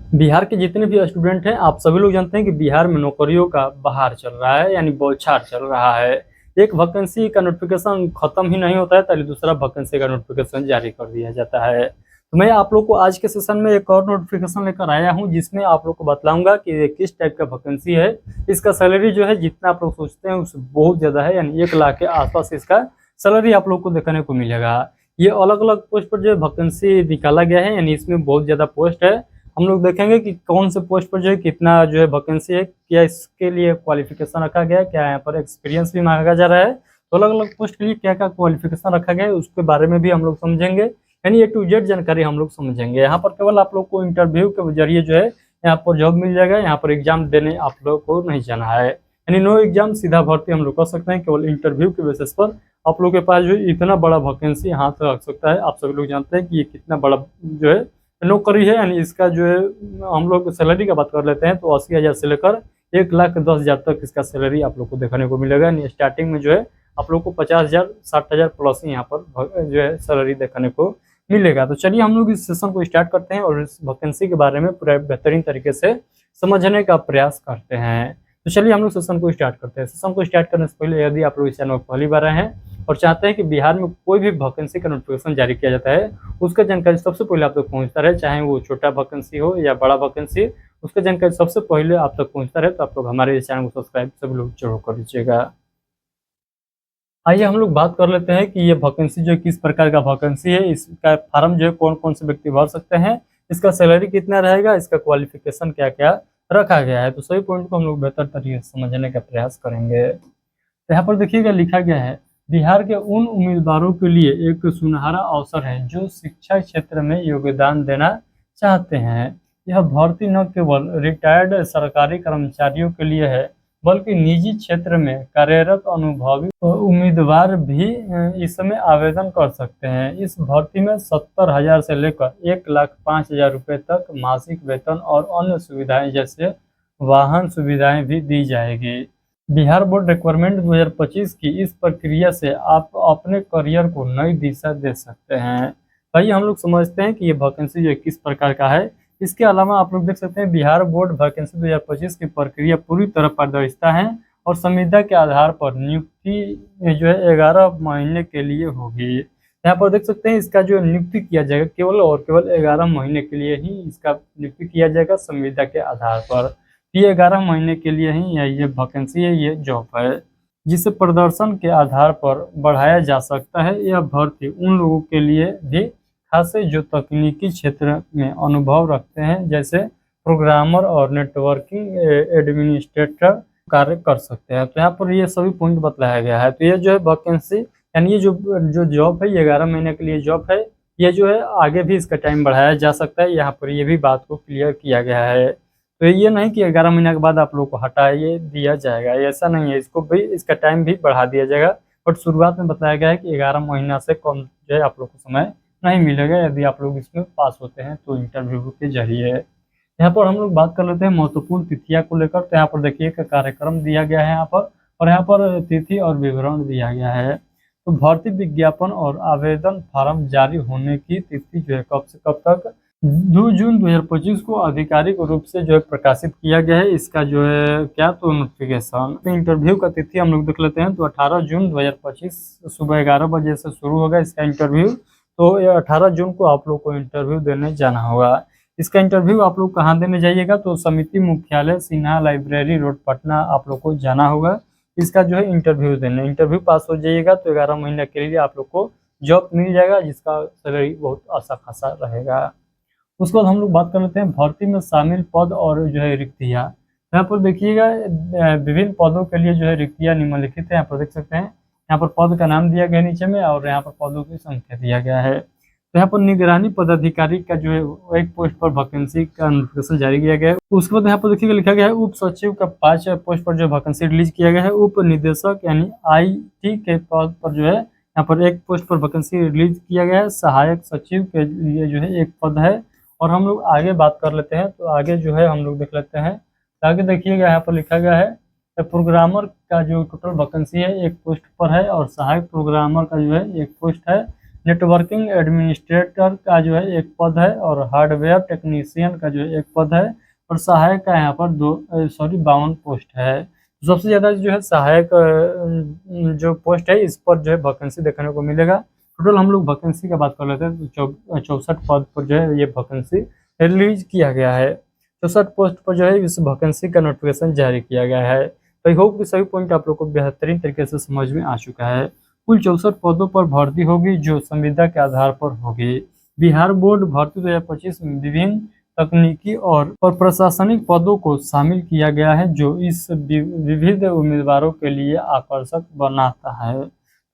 बिहार के जितने भी स्टूडेंट हैं, आप सभी लोग जानते हैं कि बिहार में नौकरियों का बहार चल रहा है, यानी बौछार चल रहा है। एक वैकेंसी का नोटिफिकेशन खत्म ही नहीं होता है, पहले दूसरा वैकेंसी का नोटिफिकेशन जारी कर दिया जाता है। तो मैं आप लोग को आज के सेशन में एक और नोटिफिकेशन लेकर आया हूं, जिसमें आप लोग को बतलाऊंगा कि ये किस टाइप का वैकेंसी है। इसका सैलरी जो है, जितना आप लोग सोचते हैं उससे बहुत ज़्यादा है, यानी 1 लाख के आसपास इसका सैलरी आप लोग को देखने को मिलेगा। ये अलग अलग पोस्ट पर जो है वैकेंसी निकाला गया है, यानी इसमें बहुत ज़्यादा पोस्ट है। हम लोग देखेंगे कि कौन से पोस्ट पर जो है कितना जो है वैकेंसी है, क्या इसके लिए क्वालिफिकेशन रखा गया है, क्या यहाँ पर एक्सपीरियंस भी मांगा जा रहा है। तो अलग अलग पोस्ट के लिए क्या क्या क्वालिफिकेशन रखा गया है उसके बारे में भी हम लोग समझेंगे, यानी A to Z जानकारी हम लोग समझेंगे। यहाँ पर केवल आप लोग को इंटरव्यू के जरिए जो है यहाँ पर जॉब मिल जाएगा, यहाँ पर एग्जाम देने आप लोग को नहीं जाना है, यानी नो एग्जाम सीधा भर्ती हम लोग कर सकते हैं। केवल इंटरव्यू के बेसिस पर आप लोग के पास जो इतना बड़ा वैकेंसी हाथ रख सकता है। आप सभी लोग जानते हैं कि ये कितना बड़ा जो है नौकरी है, यानी इसका जो है हम लोग सैलरी का बात कर लेते हैं तो 80,000 से लेकर 1,10,000 तक इसका सैलरी आप लोग को देखने को मिलेगा। यानी स्टार्टिंग में जो है आप लोग को 50,000 60,000 प्लस यहाँ पर जो है सैलरी देखने को मिलेगा। तो चलिए हम लोग इस सेशन को स्टार्ट करते हैं और इस वैकेंसी के बारे में पूरा बेहतरीन तरीके से समझने का प्रयास करते हैं। तो चलिए हम लोग सेशन को स्टार्ट करते हैं। सेशन को स्टार्ट करने से पहले यदि आप लोग इस चैनल पर पहली बार आए हैं और चाहते हैं कि बिहार में कोई भी वैकेंसी का नोटिफिकेशन जारी किया जाता है उसका जानकारी सबसे पहले आप तक पहुंचता रहे, चाहे वो छोटा वैकेंसी हो या बड़ा वैकेंसी, उसका जानकारी सबसे पहले आप तक पहुंचता रहे, तो आप लोग हमारे इस चैनल को सब्सक्राइब सभी लोग जरूर कर लीजिएगा। आइए हम लोग बात कर लेते हैं कि ये वैकेंसी जो किस प्रकार का वैकेंसी है, इसका फार्म जो है कौन कौन से व्यक्ति भर सकते हैं, इसका सैलरी कितना रहेगा, इसका क्वालिफिकेशन क्या क्या रखा गया है। तो सभी पॉइंट को हम लोग बेहतर तरीके से समझने का प्रयास करेंगे। तो यहाँ पर देखिएगा लिखा गया है, बिहार के उन उम्मीदवारों के लिए एक सुनहरा अवसर है जो शिक्षा क्षेत्र में योगदान देना चाहते हैं। यह भर्ती न केवल रिटायर्ड सरकारी कर्मचारियों के लिए है, बल्कि निजी क्षेत्र में कार्यरत अनुभवी उम्मीदवार भी इसमें आवेदन कर सकते हैं। इस भर्ती में 70,000 से लेकर 1,05,000 रुपये तक मासिक वेतन और अन्य सुविधाएं जैसे वाहन सुविधाएं भी दी जाएगी। बिहार बोर्ड रिक्वायरमेंट 2025 की इस प्रक्रिया से आप अपने करियर को नई दिशा दे सकते हैं। भाई हम लोग समझते हैं कि ये वैकेंसी जो है किस प्रकार का है। इसके अलावा आप लोग देख सकते हैं बिहार बोर्ड वैकेंसी 2025 की प्रक्रिया पूरी तरह पारदर्शिता है और संविदा के आधार पर नियुक्ति जो है 11 महीने के लिए होगी। यहाँ पर देख सकते हैं इसका जो नियुक्ति किया जाएगा केवल और केवल 11 महीने के लिए ही इसका नियुक्ति किया जाएगा संविदा के आधार पर। ये 11 महीने के लिए ही ये वैकेंसी है, ये जॉब है जिसे प्रदर्शन के आधार पर बढ़ाया जा सकता है। यह भर्ती उन लोगों के लिए भी खास है जो तकनीकी क्षेत्र में अनुभव रखते हैं, जैसे प्रोग्रामर और नेटवर्किंग एडमिनिस्ट्रेटर कार्य कर सकते हैं। तो यहाँ पर ये सभी पॉइंट बतलाया गया है। तो ये जो है वैकेंसी, यानी ये जो जो जॉब है ये 11 महीने के लिए जॉब है। ये जो है आगे भी इसका टाइम बढ़ाया जा सकता है, यहाँ पर ये भी बात को क्लियर किया गया है। तो ये नहीं कि 11 महीने के बाद आप लोग को हटाइए दिया जाएगा, ऐसा नहीं है, इसको भी इसका टाइम भी बढ़ा दिया जाएगा। बट शुरुआत में बताया गया है कि 11 महीना से कम जो है आप लोग को समय नहीं मिलेगा यदि आप लोग इसमें पास होते हैं तो इंटरव्यू के जरिए। यहाँ पर हम लोग बात कर लेते हैं महत्वपूर्ण तिथियां को लेकर। तो यहाँ पर देखिए का कार्यक्रम दिया गया है यहाँ पर, और यहाँ पर तिथि और विवरण दिया गया है। तो भर्ती विज्ञापन और आवेदन फार्म जारी होने की तिथि जो है कब से कब तक, 2 जून 2025 को आधिकारिक रूप से जो है प्रकाशित किया गया है। इसका जो है क्या तो नोटिफिकेशन। तो इंटरव्यू का तिथि हम लोग देख लेते हैं। तो 18 जून 2025 सुबह 11 बजे से शुरू होगा इसका इंटरव्यू। तो ये 18 जून को आप लोग को इंटरव्यू देने जाना होगा। इसका इंटरव्यू आप लोग कहाँ देने जाइएगा, तो समिति मुख्यालय सिन्हा लाइब्रेरी रोड पटना आप लोग को जाना होगा। इसका जो है इंटरव्यू देने, इंटरव्यू पास हो जाइएगा तो 11 महीने के लिए आप लोग को जॉब मिल जाएगा, जिसका सैलरी बहुत अच्छा खासा रहेगा। उसके बाद हम लोग बात कर लेते हैं भर्ती में शामिल पद और जो है रिक्तियाँ। यहाँ पर देखिएगा विभिन्न पदों के लिए जो है रिक्तियाँ निम्नलिखित है, यहाँ पर देख सकते हैं। यहाँ पर पद का नाम दिया गया नीचे में और यहाँ पर पदों की संख्या दिया गया है। तो यहाँ पर निगरानी पदाधिकारी का जो है एक पोस्ट पर वैकेंसी का नोटिफिकेशन जारी किया गया है। उसके बाद यहाँ पर देखिएगा लिखा गया है उप सचिव का 5 पोस्ट पर जो वैकेंसी रिलीज किया गया है। उप निदेशक यानी IT के पद पर जो है यहाँ पर एक पोस्ट पर वैकेंसी रिलीज किया गया है। सहायक सचिव के लिए जो है एक पद है। और हम लोग आगे बात कर लेते हैं। तो आगे जो है हम लोग देख लेते हैं। तो आगे देखिएगा यहाँ पर लिखा गया है प्रोग्रामर का जो टोटल वैकेंसी है एक पोस्ट पर है और सहायक प्रोग्रामर का जो है एक पोस्ट है। नेटवर्किंग एडमिनिस्ट्रेटर का जो है एक पद है, और हार्डवेयर टेक्नीशियन का जो है एक पद है, और सहायक का यहाँ पर 52 पोस्ट है। सबसे ज़्यादा जो है सहायक जो पोस्ट है, इस पर जो है वैकेंसी देखने को मिलेगा। टोटल हम लोग वैकेंसी का बात कर लेते हैं तो 64 पद पर जो है ये वैकेंसी रिलीज किया गया है। 64 पोस्ट पर जो है इस वैकेंसी का नोटिफिकेशन जारी किया गया है। तो आई होप कि सभी पॉइंट आप लोग को बेहतरीन तरीके से समझ में आ चुका है। कुल 64 पदों पर भर्ती होगी जो संविदा के आधार पर होगी। बिहार बोर्ड भर्ती 2025 में विभिन्न तकनीकी और प्रशासनिक पदों को शामिल किया गया है, जो इस विविध उम्मीदवारों के लिए आकर्षक बनाता है।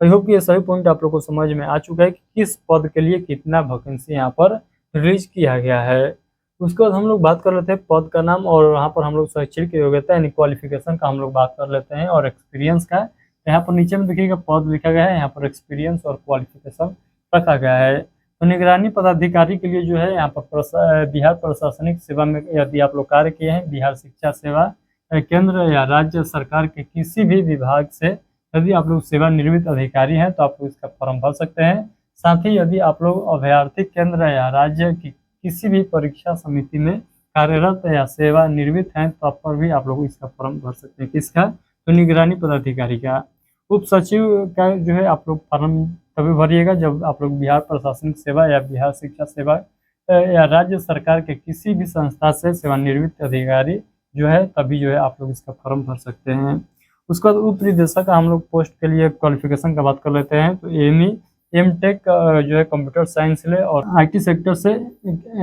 आई होप कि ये सभी पॉइंट आप लोग को समझ में आ चुका है कि किस पद के लिए कितना वैकेंसी यहाँ पर रिलीज किया गया है। उसके बाद हम लोग बात कर लेते हैं पद का नाम, और वहाँ पर हम लोग शैक्षणिक योग्यता यानी क्वालिफिकेशन का हम लोग बात कर लेते हैं, और एक्सपीरियंस का यहाँ पर नीचे में देखिएगा पद लिखा गया है, यहाँ पर एक्सपीरियंस और क्वालिफिकेशन रखा गया है। तो निगरानी पदाधिकारी के लिए जो है यहाँ पर बिहार प्रशासनिक सेवा में यदि आप लोग कार्य किए हैं, बिहार शिक्षा सेवा केंद्र या राज्य सरकार के किसी भी विभाग से यदि आप लोग सेवानिवृत्त अधिकारी हैं तो आप लोग इसका फॉर्म भर सकते हैं। साथ ही यदि आप लोग अभ्यर्थी केंद्र या राज्य की किसी भी परीक्षा समिति में कार्यरत या सेवानिवृत्त हैं तो आप पर भी आप लोग इसका फॉर्म भर सकते हैं। किसका? तो निगरानी पदाधिकारी का। उप सचिव का जो है आप लोग फॉर्म तभी भरिएगा जब आप लोग बिहार प्रशासनिक सेवा या बिहार शिक्षा सेवा या राज्य सरकार के किसी भी संस्था से सेवानिवृत्त अधिकारी जो है तभी जो है आप लोग इसका फॉर्म भर सकते हैं। उसके बाद उप निदेशक हम लोग पोस्ट के लिए क्वालिफिकेशन का बात कर लेते हैं। तो एम टेक जो है कंप्यूटर साइंस ले और IT सेक्टर से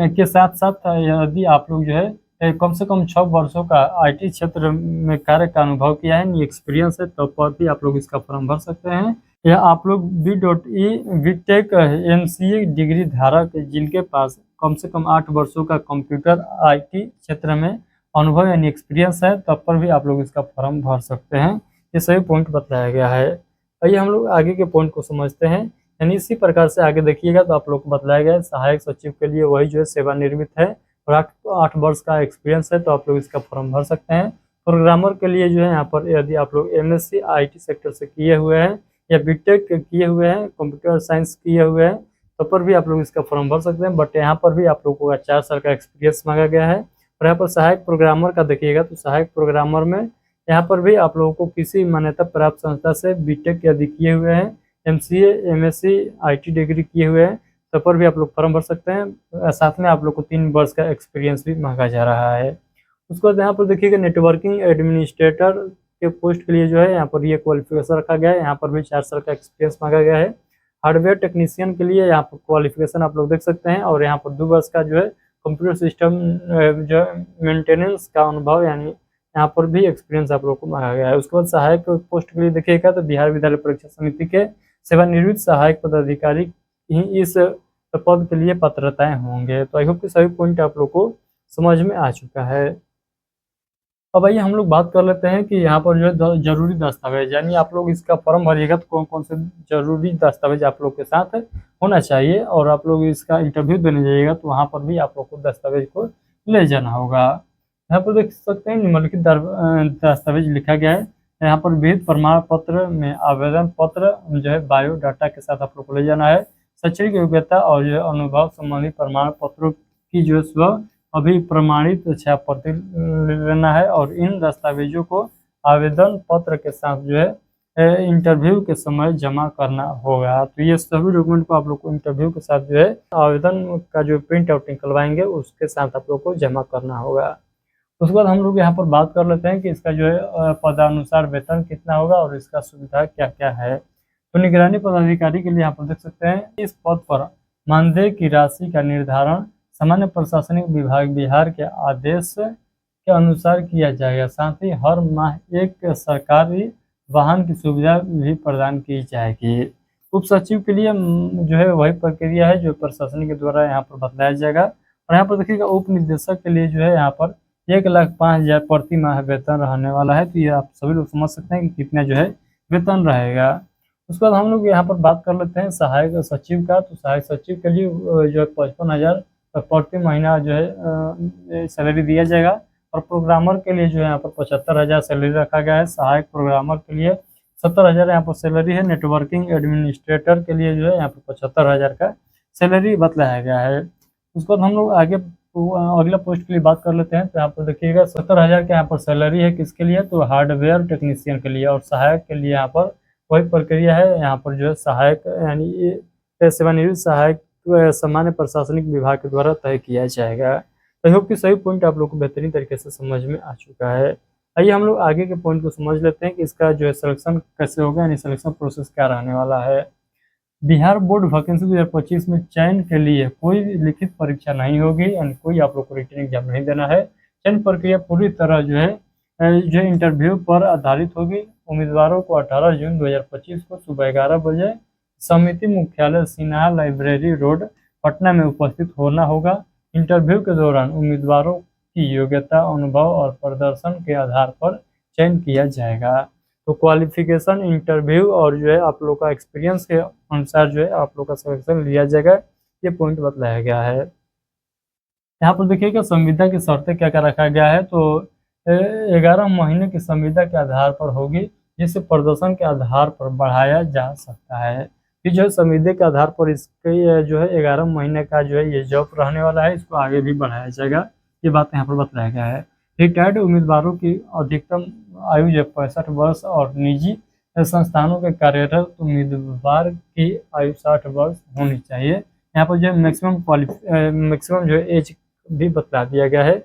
के साथ साथ यदि आप लोग जो है कम से कम 6 वर्षों का IT क्षेत्र में कार्य का अनुभव किया है, एक्सपीरियंस है, तो पर भी आप लोग इसका फॉर्म भर सकते हैं। या आप लोग बीटेक MCA डिग्री धारक जिनके पास कम से कम 8 वर्षों का कंप्यूटर IT क्षेत्र में अनुभव यानी एक्सपीरियंस है, तब पर भी आप लोग इसका फॉर्म भर सकते हैं। ये सभी पॉइंट बताया गया है। आइए हम लोग आगे के पॉइंट को समझते हैं। यानी इसी प्रकार से आगे देखिएगा तो आप लोग को बताया गया है सहायक सचिव के लिए वही जो है सेवानिवृत्त है और 8 वर्ष का एक्सपीरियंस है, तो आप लोग इसका फॉर्म भर सकते हैं। प्रोग्रामर के लिए जो है यहाँ पर यदि आप लोग MSc IT सेक्टर से किए हुए हैं या बीटेक किए हुए हैं, कंप्यूटर साइंस किए हुए हैं, तो पर भी आप लोग इसका फॉर्म भर सकते हैं। बट यहाँ पर भी आप लोगों का 4 साल का एक्सपीरियंस मांगा गया है। और यहाँ पर सहायक प्रोग्रामर का देखिएगा तो सहायक प्रोग्रामर में यहाँ पर भी आप लोगों को किसी मान्यता प्राप्त संस्था से बीटेक यदि किए हुए हैं, MCA MSc IT डिग्री किए हुए हैं, तो पर भी आप लोग फॉर्म भर सकते हैं। साथ में आप लोग को 3 वर्ष का एक्सपीरियंस भी मांगा जा रहा है। उसके बाद यहाँ पर देखिएगा नेटवर्किंग एडमिनिस्ट्रेटर के पोस्ट के लिए जो है यहाँ पर ये क्वालिफिकेशन रखा गया है। यहाँ पर भी 4 साल का एक्सपीरियंस मांगा गया है। हार्डवेयर टेक्नीशियन के लिए यहाँ पर क्वालिफिकेशन आप लोग देख सकते हैं, और यहाँ पर 2 वर्ष का जो है कंप्यूटर सिस्टम जो मेंटेनेंस का अनुभव यानी यहाँ पर भी एक्सपीरियंस आप लोग को मांगा गया है। उसके बाद सहायक पोस्ट के लिए देखिएगा तो बिहार विद्यालय परीक्षा समिति के सेवानिवृत्त सहायक पदाधिकारी ही इस पद के लिए पात्रताएं होंगे। तो आई होप कि सभी पॉइंट आप लोग को समझ में आ चुका है। अब आइए हम लोग बात कर लेते हैं कि यहाँ पर जो है जरूरी दस्तावेज, यानी आप लोग इसका फॉर्म भरिएगा तो कौन कौन से जरूरी दस्तावेज आप लोग के साथ होना चाहिए, और आप लोग इसका इंटरव्यू देने जाइएगा तो वहाँ पर भी आप लोग को दस्तावेज को ले जाना होगा। यहाँ पर देख सकते हैं निम्नलिखित दस्तावेज लिखा गया है। यहाँ पर विविध प्रमाण पत्र में आवेदन पत्र जो है बायोडाटा के साथ आप लोग को ले जाना है। शैक्षणिक योग्यता और जो है अनुभव संबंधी प्रमाण पत्रों की जो है अभी प्रमाणित छायाप्रति लेना है, और इन दस्तावेजों को आवेदन पत्र के साथ जो है इंटरव्यू के समय जमा करना होगा। तो ये सभी डॉक्यूमेंट को आप लोग को इंटरव्यू के साथ जो है आवेदन का जो प्रिंट आउट निकलवाएंगे उसके साथ आप लोग को जमा करना होगा। उसके बाद हम लोग यहाँ पर बात कर लेते हैं कि इसका जो है पदानुसार वेतन कितना होगा और इसका सुविधा क्या क्या है। तो निगरानी पदाधिकारी के लिए यहाँ पर देख सकते हैं इस पद पर मानदेय की राशि का निर्धारण सामान्य प्रशासनिक विभाग बिहार के आदेश के अनुसार किया जाएगा। साथ ही हर माह एक सरकारी वाहन की सुविधा भी प्रदान की जाएगी। उप सचिव के लिए जो है वही प्रक्रिया है जो प्रशासन के द्वारा यहाँ पर बताया जाएगा। और यहाँ पर देखिएगा उप निदेशक के लिए जो है यहाँ पर 1,05,000 प्रति माह वेतन रहने वाला है। तो ये आप सभी लोग समझ सकते हैं कि कितना जो है वेतन रहेगा। उसके बाद हम लोग यहाँ पर बात कर लेते हैं सहायक सचिव का। तो सहायक सचिव के लिए जो है 55,000 प्रति महीना जो है सैलरी दिया जाएगा। और प्रोग्रामर के लिए जो है यहाँ पर 75,000 सैलरी रखा गया है। सहायक प्रोग्रामर के लिए 70,000 यहाँ पर सैलरी है। नेटवर्किंग एडमिनिस्ट्रेटर के लिए जो है यहाँ पर 75,000 का सैलरी बतलाया गया है। उसके बाद हम लोग आगे अगला पोस्ट के लिए बात कर लेते हैं। तो यहाँ पर देखिएगा 70,000 का यहाँ पर सैलरी है, किसके लिए, तो हार्डवेयर टेक्नीशियन के लिए, और सहायक के लिए यहाँ पर वही प्रक्रिया है। यहाँ पर जो है सहायक यानी सेवानिवृत्त सहायक सामान्य प्रशासनिक विभाग के द्वारा तय किया जाएगा। आई होप कि सही पॉइंट आप लोग को बेहतरीन तरीके से समझ में आ चुका है। आइए हम लोग आगे के पॉइंट को समझ लेते हैं कि इसका जो है सिलेक्शन कैसे होगा, यानी सिलेक्शन प्रोसेस क्या रहने वाला है। बिहार बोर्ड वैकेंसी 2025 में चयन के लिए कोई लिखित परीक्षा नहीं होगी, यानी कोई आप लोग को रिटन एग्जाम नहीं देना है। चयन प्रक्रिया पूरी तरह जो है इंटरव्यू पर आधारित होगी। उम्मीदवारों को 18 जून 2025 को सुबह 11 बजे समिति मुख्यालय सिन्हा लाइब्रेरी रोड पटना में उपस्थित होना होगा। इंटरव्यू के दौरान उम्मीदवारों की योग्यता, अनुभव और प्रदर्शन के आधार पर चयन किया जाएगा। तो क्वालिफिकेशन, इंटरव्यू और जो है आप लोग का एक्सपीरियंस के अनुसार जो है आप लोग का सिलेक्शन लिया जाएगा, ये पॉइंट बताया गया है। यहाँ पर देखिएगा संविदा की शर्तें क्या क्या रखा गया है। तो 11 महीने की संविदा के आधार पर होगी, जिसे प्रदर्शन के आधार पर बढ़ाया जा सकता है। ये जो है संविदा के आधार पर इसके जो है 11 महीने का जो है ये जॉब रहने वाला है, इसको आगे भी बढ़ाया जाएगा, ये बात यहाँ पर बताया गया है। रिटायर्ड उम्मीदवारों की अधिकतम आयु जो 65 वर्ष और निजी संस्थानों के कार्यरत उम्मीदवार की आयु 60 वर्ष होनी चाहिए। यहाँ पर जो है मैक्सिमम जो है एज भी बता दिया गया है,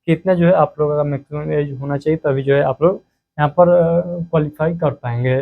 कितना जो है आप लोगों का मैक्सिमम एज होना चाहिए, तभी जो है आप लोग यहाँ पर क्वालिफाई कर पाएंगे।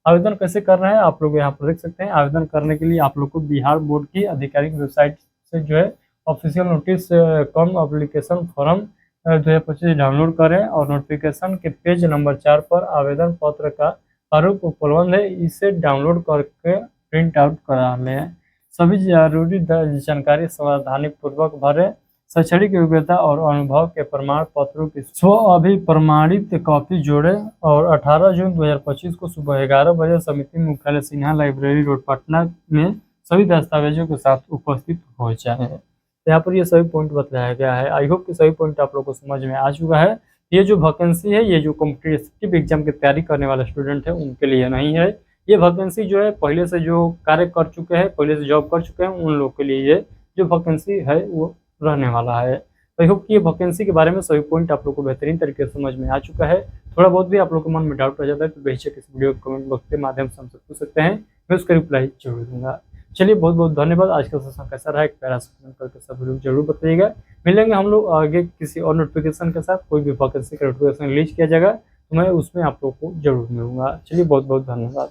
आवेदन कैसे करना है आप लोग यहाँ पर देख सकते हैं। आवेदन करने के लिए आप लोग को बिहार बोर्ड की आधिकारिक वेबसाइट से जो है ऑफिशियल नोटिस कम एप्लीकेशन फॉर्म 2025 डाउनलोड करें, और नोटिफिकेशन के पेज नंबर 4 पर आवेदन पत्र का प्रारूप उपलब्ध है, इसे डाउनलोड करके प्रिंट आउट करा लें। सभी जरूरी जानकारी सावधानी पूर्वक भरें। शैक्षणिक योग्यता और अनुभव के प्रमाण पत्रों की स्व अभिप्रमाणित कॉपी जोड़ें, और 18 जून 2025 को सुबह 11 बजे समिति मुख्यालय सिन्हा लाइब्रेरी रोड पटना में सभी दस्तावेजों के साथ उपस्थित हो जाए। यहाँ पर ये सभी पॉइंट बताया गया है। आई होप कि सभी पॉइंट आप लोग को समझ में आ चुका है। ये जो वैकेंसी है, ये जो कॉम्पिटिटिव एग्जाम की तैयारी करने वाले स्टूडेंट है उनके लिए नहीं है। ये वैकेंसी जो है पहले से जो कार्य कर चुके हैं, पहले से जॉब कर चुके हैं, उन लोग के लिए ये जो वैकेंसी है वो रहने वाला है। तो आई होप कि ये वैकेंसी के बारे में सभी पॉइंट आप लोग को बेहतरीन तरीके से समझ में आ चुका है। थोड़ा बहुत भी आप लोग के मन में डाउट रह जाता है तो बेशक इस वीडियो को कमेंट बॉक्स के माध्यम से हमसे पूछ सकते हैं, मैं उसका रिप्लाई जरूर दूंगा। चलिए बहुत बहुत धन्यवाद। आज का सेशन कैसा रहा, एक प्यारा सा कमेंट करके सब लोग जरूर बताइएगा। मिलेंगे हम लोग आगे किसी और नोटिफिकेशन के साथ। कोई भी वैकेंसी का नोटिफिकेशन रिलीज किया जाएगा तो मैं उसमें आप लोग को जरूर मिलूंगा। चलिए बहुत बहुत धन्यवाद।